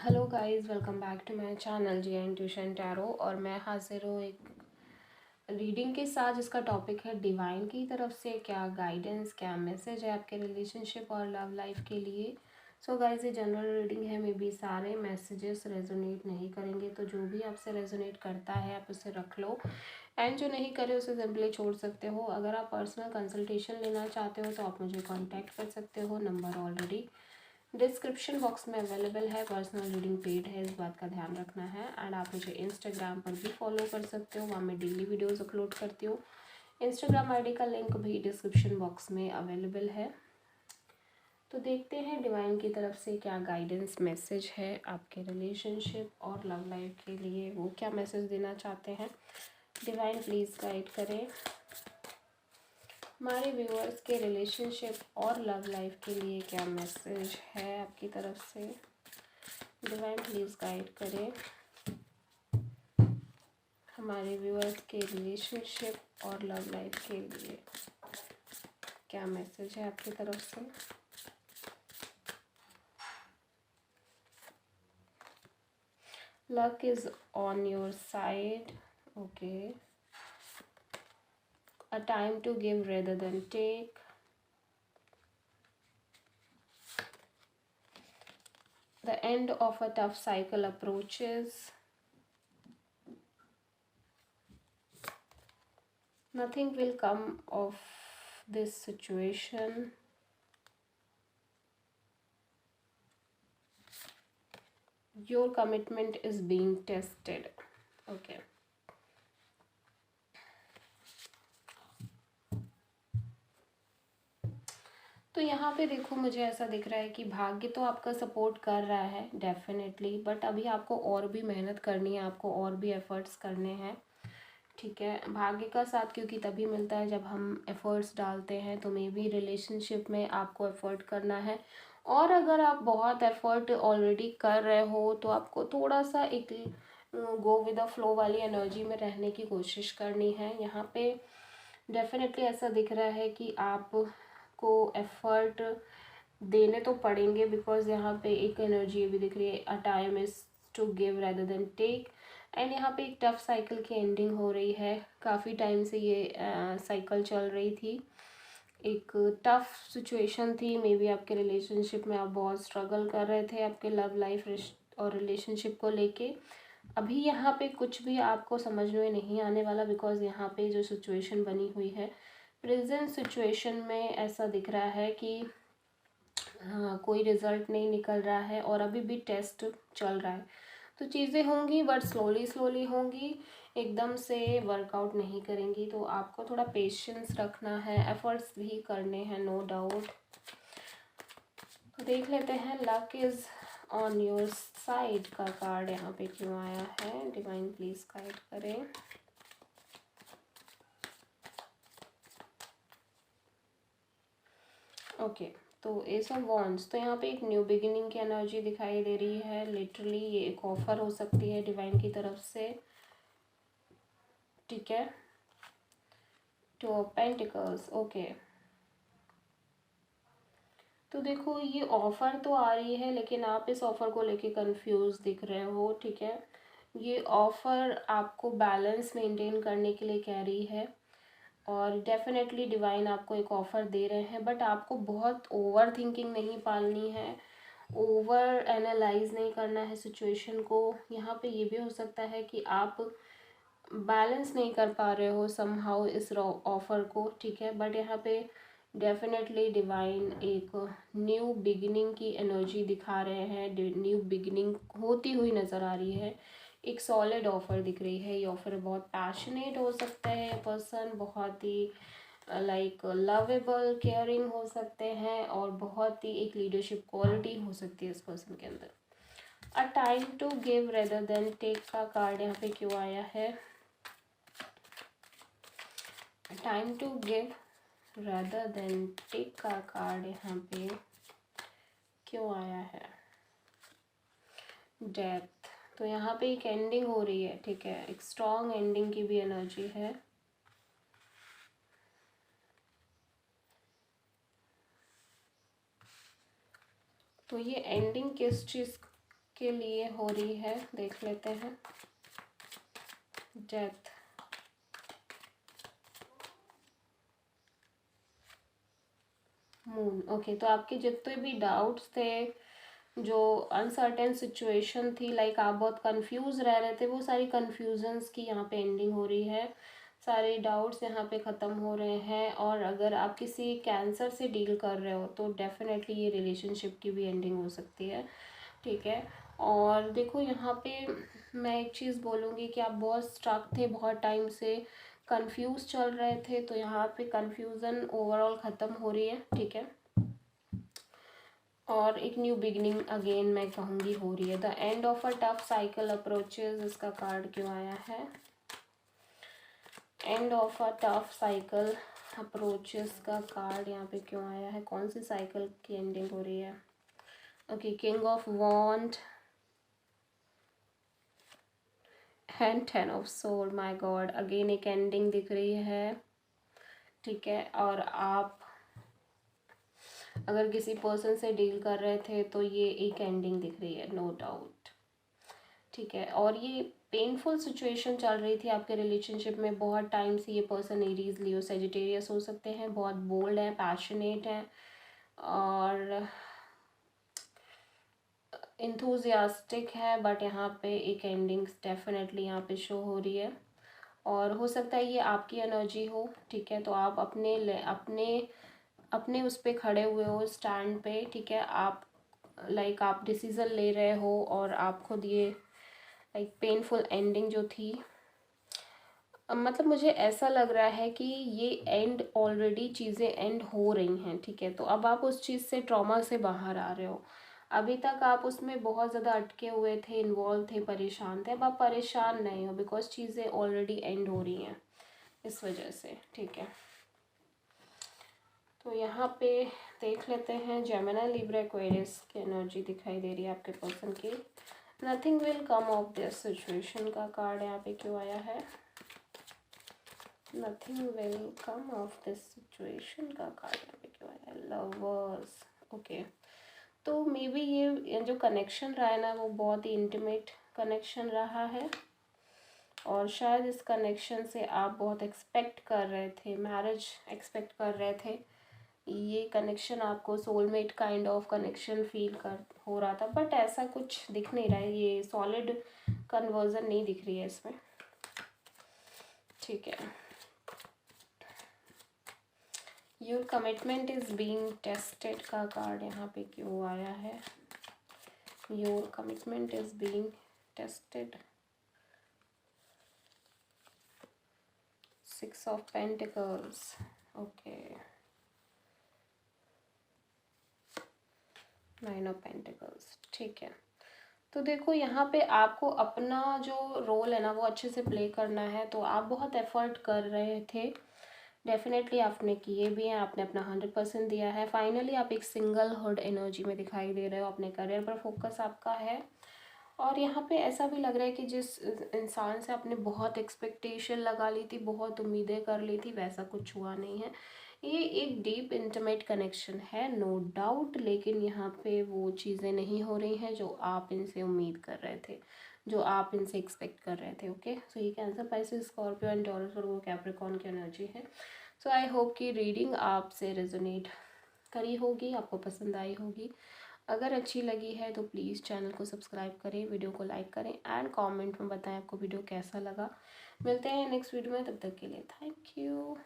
Hello guys, welcome back to my channel G N tuition tarot. और मैं हाजिर हूँ एक रीडिंग के साथ जिसका टॉपिक है डिवाइन की तरफ से क्या गाइडेंस, क्या मैसेज है आपके रिलेशनशिप और लव लाइफ के लिए। सो गाइस, ये जनरल रीडिंग है, मे बी सारे मैसेजेस रेजोनेट नहीं करेंगे, तो जो भी आपसे रेजोनेट करता है आप उसे रख लो, एंड जो नहीं करे उसे सिंपली छोड़ सकते हो। अगर आप पर्सनल कंसल्टेशन लेना चाहते हो तो आप मुझे कॉन्टैक्ट कर सकते हो, नंबर ऑलरेडी डिस्क्रिप्शन बॉक्स में अवेलेबल है। पर्सनल रीडिंग पेड है, इस बात का ध्यान रखना है। एंड आप मुझे इंस्टाग्राम पर भी फॉलो कर सकते हो, वहाँ मैं डेली वीडियोस अपलोड करती हूँ। इंस्टाग्राम आईडी का लिंक भी डिस्क्रिप्शन बॉक्स में अवेलेबल है। तो देखते हैं डिवाइन की तरफ से क्या गाइडेंस मैसेज है आपके रिलेशनशिप और लव लाइफ के लिए, वो क्या मैसेज देना चाहते हैं। डिवाइन प्लीज़ गाइड करें हमारे व्यूअर्स के रिलेशनशिप और लव लाइफ के लिए, क्या मैसेज है आपकी तरफ से। डिवाइन प्लीज़ गाइड करें हमारे व्यूअर्स के रिलेशनशिप और लव लाइफ के लिए, क्या मैसेज है आपकी तरफ से। Luck is on your side, okay. A time to give rather than take, the end of a tough cycle approaches, nothing will come of this situation, your commitment is being tested, okay। तो यहाँ पे देखो, मुझे ऐसा दिख रहा है कि भाग्य तो आपका सपोर्ट कर रहा है डेफिनेटली, बट अभी आपको और भी मेहनत करनी है, आपको और भी एफर्ट्स करने हैं, ठीक है। भाग्य का साथ क्योंकि तभी मिलता है जब हम एफर्ट्स डालते हैं, तो मे बी रिलेशनशिप में आपको एफर्ट करना है। और अगर आप बहुत एफर्ट ऑलरेडी कर रहे हो तो आपको थोड़ा सा एक गो विद द फ्लो वाली एनर्जी में रहने की कोशिश करनी है। यहाँ पे डेफिनेटली ऐसा दिख रहा है कि आप को एफर्ट देने तो पड़ेंगे, बिकॉज यहाँ पे एक एनर्जी भी दिख रही है, a time is to give rather than take. And यहाँ पे एक टफ साइकिल की एंडिंग हो रही है। काफ़ी टाइम से ये साइकिल चल रही थी, एक टफ सिचुएशन थी, मे बी आपके रिलेशनशिप में आप बहुत स्ट्रगल कर रहे थे आपके लव लाइफ और रिलेशनशिप को लेके। अभी यहाँ पे कुछ भी आपको समझ में नहीं आने वाला, बिकॉज यहाँ पे जो सिचुएशन बनी हुई है प्रेजेंट सिचुएशन में, ऐसा दिख रहा है कि हाँ, कोई रिजल्ट नहीं निकल रहा है और अभी भी टेस्ट चल रहा है। तो चीज़ें होंगी बट स्लोली स्लोली होंगी, एकदम से वर्कआउट नहीं करेंगी। तो आपको थोड़ा पेशेंस रखना है, एफर्ट्स भी करने हैं, नो डाउट। तो देख लेते हैं luck is on your side का कार्ड यहाँ पे क्यों आया है। डिवाइन प्लीज गाइड करें। ओके, तो एस ऑफ वॉन्ड्स, तो यहाँ पे एक न्यू बिगिनिंग की एनर्जी दिखाई दे रही है। लिटरली ये एक ऑफर हो सकती है डिवाइन की तरफ से, ठीक है। Two of pentacles, okay. तो देखो, ये ऑफ़र तो आ रही है लेकिन आप इस ऑफ़र को लेके कंफ्यूज दिख रहे हो, ठीक है। ये ऑफ़र आपको बैलेंस मेंटेन करने के लिए कह रही है, और डेफिनेटली डिवाइन आपको एक ऑफ़र दे रहे हैं, बट आपको बहुत ओवर थिंकिंग नहीं पालनी है, ओवर एनालाइज नहीं करना है सिचुएशन को। यहाँ पे ये भी हो सकता है कि आप बैलेंस नहीं कर पा रहे हो समहाउ इस ऑफ़र को, ठीक है। बट यहाँ पे डेफिनेटली डिवाइन एक न्यू बिगिनिंग की एनर्जी दिखा रहे हैं, न्यू बिगिनिंग होती हुई नज़र आ रही है। एक सॉलिड ऑफ़र दिख रही है। ये ऑफ़र बहुत पैशनेट हो सकता है, पर्सन बहुत ही लाइक लवेबल केयरिंग हो सकते हैं, और बहुत ही एक लीडरशिप क्वालिटी हो सकती है इस पर्सन के अंदर। A time to give rather than take का कार्ड यहाँ पे क्यों आया है। Time to give rather than take का कार्ड यहाँ पे क्यों आया है। डेथ, तो यहाँ पे एक एंडिंग हो रही है, ठीक है, एक स्ट्रॉन्ग एंडिंग की भी एनर्जी है। तो ये एंडिंग किस चीज़ के लिए हो रही है, देख लेते हैं। Death, moon. ओके, तो आपके जितने भी डाउट्स थे, जो अनसर्टेन सिचुएशन थी, लाइक आप बहुत कंफ्यूज रह रहे थे, वो सारी कंफ्यूजन्स की यहाँ पे एंडिंग हो रही है, सारे डाउट्स यहाँ पे ख़त्म हो रहे हैं। और अगर आप किसी कैंसर से डील कर रहे हो तो डेफिनेटली ये रिलेशनशिप की भी एंडिंग हो सकती है, ठीक है। और देखो यहाँ पे मैं एक चीज़ बोलूँगी कि आप बहुत स्ट्रक थे, बहुत टाइम से कंफ्यूज चल रहे थे, तो यहाँ पे कंफ्यूजन ओवरऑल ख़त्म हो रही है, ठीक है। और एक न्यू बिगिनिंग अगेन मैं कहूँगी हो रही है। The end of a tough cycle approaches, इसका कार्ड क्यों आया है? And of a tough cycle approaches का कार्ड यहाँ पे क्यों आया है? कौन सी साइकिल की एंडिंग हो रही है? Okay, king of wand and 10 of sword. My god, again एक एंडिंग दिख रही है, ठीक है। और आप अगर किसी पर्सन से डील कर रहे थे तो ये एक एंडिंग दिख रही है, नो डाउट, ठीक है। और ये पेनफुल सिचुएशन चल रही थी आपके रिलेशनशिप में बहुत टाइम से। ये पर्सन एरीज, लियो, सेजिटेरियस हो सकते हैं, बहुत बोल्ड हैं, पैशनेट हैं और इंथुजियास्टिक है, बट यहाँ पे एक एंडिंग डेफिनेटली यहाँ पे शो हो रही है। और हो सकता है ये आपकी एनर्जी हो, ठीक है। तो आप अपने उस पर खड़े हुए हो, स्टैंड पे, ठीक है। आप लाइक आप डिसीज़न ले रहे हो और आप खुद ये लाइक पेनफुल एंडिंग जो थी, मतलब मुझे ऐसा लग रहा है कि ये एंड ऑलरेडी चीज़ें एंड हो रही हैं, ठीक है। तो अब आप उस चीज़ से, ट्रॉमा से बाहर आ रहे हो। अभी तक आप उसमें बहुत ज़्यादा अटके हुए थे, इन्वॉल्व थे, परेशान थे। अब आप परेशान नहीं हो, बिकॉज चीज़ें ऑलरेडी एंड हो रही हैं इस वजह से, ठीक है। तो यहाँ पे देख लेते हैं जेमिनी, लिब्रा, एक्वेरियस की एनर्जी दिखाई दे रही है आपके पर्सन की। Nothing will come of this situation का कार्ड यहाँ पे क्यों आया है? Nothing will come of this situation का कार्ड यहाँ पे क्यों आया है? Lovers, okay. तो मे बी ये जो कनेक्शन रहा है ना, वो बहुत ही इंटीमेट कनेक्शन रहा है और शायद इस कनेक्शन से आप बहुत एक्सपेक्ट कर रहे थे, मैरिज एक्सपेक्ट कर रहे थे। ये कनेक्शन आपको soulmate kind of connection feel कर हो रहा था, बट ऐसा कुछ दिख नहीं रहा है, ये सॉलिड कन्वर्जन नहीं दिख रही है इसमें, ठीक है। Your commitment is being tested का कार्ड यहाँ पे क्यों आया है? Your commitment is being tested. 6 of pentacles, okay. 9 of pentacles, ठीक है। तो देखो यहाँ पे आपको अपना जो रोल है ना वो अच्छे से प्ले करना है, तो आप बहुत एफर्ट कर रहे थे, डेफिनेटली आपने किए भी हैं, आपने अपना 100% दिया है। फाइनली आप एक सिंगल हुड एनर्जी में दिखाई दे रहे हो, अपने करियर पर फोकस आपका है। और यहाँ पे ऐसा भी लग रहा है कि जिस इंसान से आपने बहुत एक्सपेक्टेशन लगा ली थी, बहुत उम्मीदें कर ली थी, वैसा कुछ हुआ नहीं है। ये एक डीप इंटीमेट कनेक्शन है, नो डाउट, लेकिन यहाँ पे वो चीज़ें नहीं हो रही हैं जो आप इनसे उम्मीद कर रहे थे, जो आप इनसे एक्सपेक्ट कर रहे थे, ओके। सो ये cancer, Pisces, Scorpio and taurus और वो कैप्रिकॉर्न की एनर्जी है। सो आई होप कि रीडिंग आपसे रेजोनेट करी होगी, आपको पसंद आई होगी। अगर अच्छी लगी है तो प्लीज़ चैनल को सब्सक्राइब करें, वीडियो को लाइक करें एंड कमेंट में बताएं आपको वीडियो कैसा लगा। मिलते हैं नेक्स्ट वीडियो में, तब तक के लिए थैंक यू।